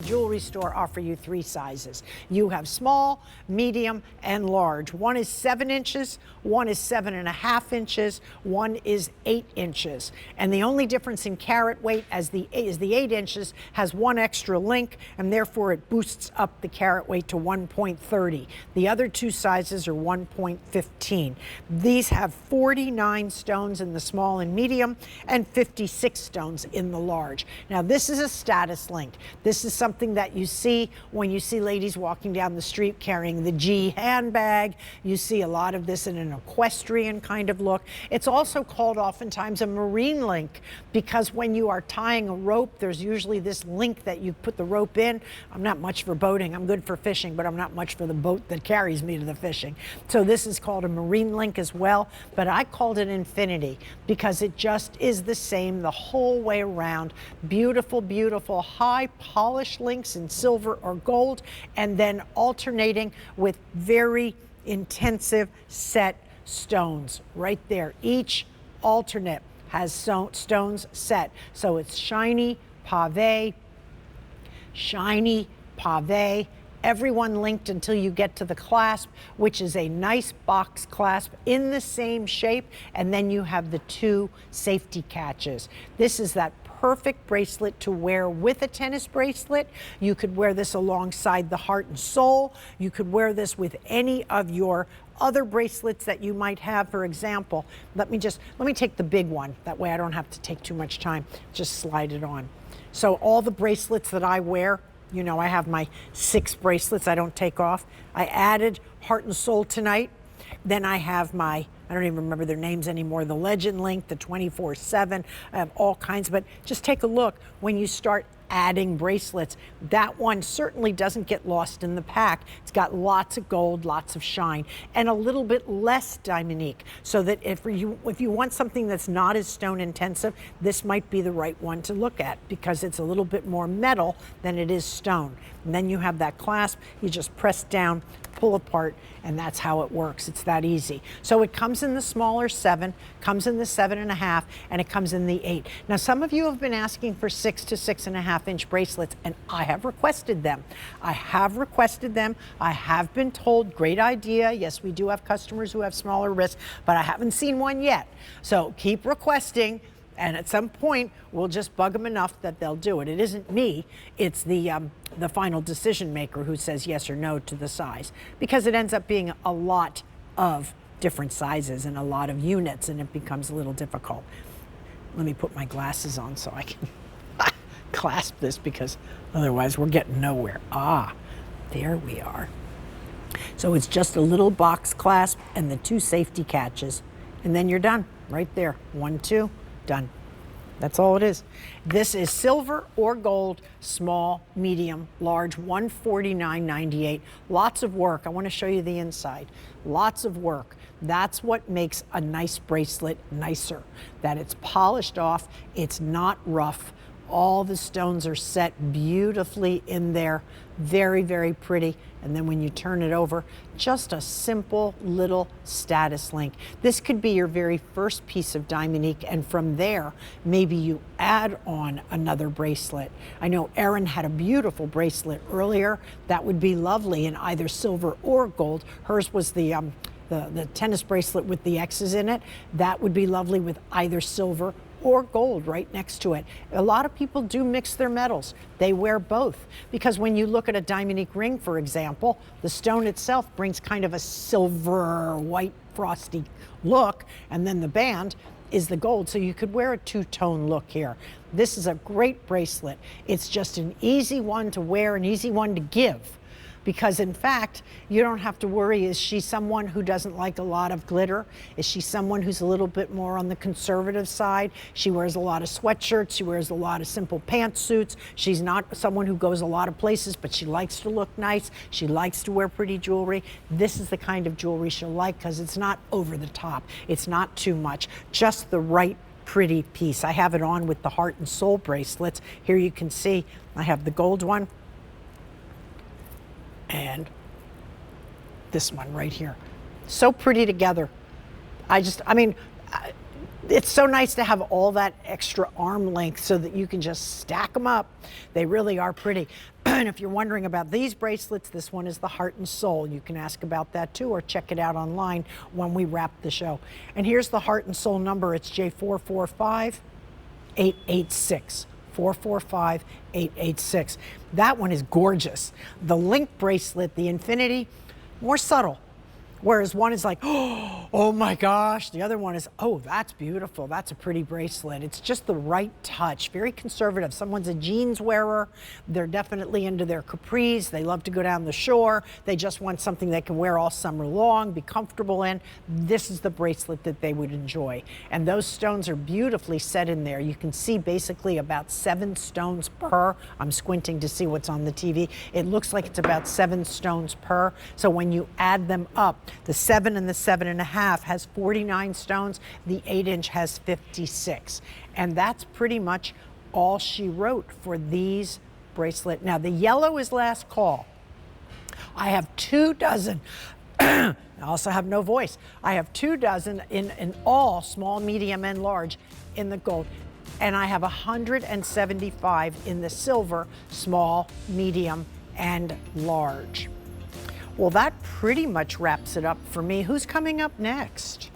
jewelry store offer you 3 sizes. You have small, medium, and large. One is 7 inches, one is 7.5 inches, one is 8 inches. And the only difference in carat weight is the 8 inches has 1 extra link, and therefore it boosts up the carat weight to 1.30. The other 2 sizes are 1.15. These have 49 stones in the small and medium and 56 stones in the large. Now this is a status link. This is something that you see when you see ladies walking down the street carrying the G handbag. You see a lot of this in an equestrian kind of look. It's also called oftentimes a marine link, because when you are tying a rope, there's usually this link that you put the rope in. I'm not much for boating. I'm good for fishing, but I'm not much for the boat that carries me to the fishing. So this is called a marine link as well, but I called it infinity because it just is the same the whole way around. Beautiful, beautiful, high polished links in silver or gold, and then alternating with very intensive set stones right there. Each alternate has stones set. So it's shiny, pave, everyone linked until you get to the clasp, which is a nice box clasp in the same shape, and then you have the 2 safety catches. This is that perfect bracelet to wear with a tennis bracelet. You could wear this alongside the heart and soul. You could wear this with any of your other bracelets that you might have. For example, let me take the big one. That way I don't have to take too much time. Just slide it on. So all the bracelets that I wear, you know, I have my 6 bracelets I don't take off. I added heart and soul tonight. Then I have my, I don't even remember their names anymore, the Legend Link, the 24/7, I have all kinds, but just take a look when you start adding bracelets. That one certainly doesn't get lost in the pack. It's got lots of gold, lots of shine, and a little bit less Diamonique, so that if you want something that's not as stone intensive, this might be the right one to look at, because it's a little bit more metal than it is stone. And then you have that clasp, you just press down, pull apart, and that's how it works. It's that easy. So it comes in the smaller 7, comes in the 7.5, and it comes in the 8. Now some of you have been asking for 6 to 6.5 inch bracelets, and I have requested them. I have been told, great idea. Yes, we do have customers who have smaller wrists, but I haven't seen one yet. So keep requesting, and at some point we'll just bug them enough that they'll do it. It isn't me, it's the final decision maker who says yes or no to the size, because it ends up being a lot of different sizes and a lot of units, and it becomes a little difficult. Let me put my glasses on so I can clasp this, because otherwise we're getting nowhere. Ah, there we are. So it's just a little box clasp and the 2 safety catches, and then you're done right there. 1, 2, done. That's all it is. This is silver or gold, small, medium, large, $149.98. Lots of work. I want to show you the inside. Lots of work. That's what makes a nice bracelet nicer, that it's polished off, it's not rough. All the stones are set beautifully in there. Very, very pretty. And then when you turn it over, just a simple little status link. This could be your very first piece of Diamonique, and from there, maybe you add on another bracelet. I know Erin had a beautiful bracelet earlier. That would be lovely in either silver or gold. Hers was the tennis bracelet with the X's in it. That would be lovely with either silver or gold right next to it. A lot of people do mix their metals. They wear both, because when you look at a Diamonique ring, for example, the stone itself brings kind of a silver, white, frosty look, and then the band is the gold, so you could wear a 2-tone look here. This is a great bracelet. It's just an easy one to wear, an easy one to give. Because in fact, you don't have to worry, is she someone who doesn't like a lot of glitter? Is she someone who's a little bit more on the conservative side? She wears a lot of sweatshirts, she wears a lot of simple pantsuits. She's not someone who goes a lot of places, but she likes to look nice. She likes to wear pretty jewelry. This is the kind of jewelry she'll like, because it's not over the top. It's not too much, just the right pretty piece. I have it on with the heart and soul bracelets. Here you can see I have the gold one, and this one right here. So pretty together. I mean, it's so nice to have all that extra arm length so that you can just stack them up. They really are pretty. And if you're wondering about these bracelets, this one is the Heart and Soul. You can ask about that too, or check it out online when we wrap the show. And here's the Heart and Soul number. It's J445886. 445886. That one is gorgeous. The link bracelet, the Infinity, more subtle. Whereas one is like, oh my gosh. The other one is, oh, that's beautiful. That's a pretty bracelet. It's just the right touch, very conservative. Someone's a jeans wearer. They're definitely into their capris. They love to go down the shore. They just want something they can wear all summer long, be comfortable in. This is the bracelet that they would enjoy. And those stones are beautifully set in there. You can see basically about 7 stones per. I'm squinting to see what's on the TV. It looks like it's about 7 stones per. So when you add them up, the 7 and the 7.5 has 49 stones. The 8-inch has 56. And that's pretty much all she wrote for these bracelet. Now the yellow is last call. I have 2 dozen. I also have no voice. I have 2 dozen in all small, medium, and large in the gold. And I have 175 in the silver, small, medium, and large. Well, that pretty much wraps it up for me. Who's coming up next?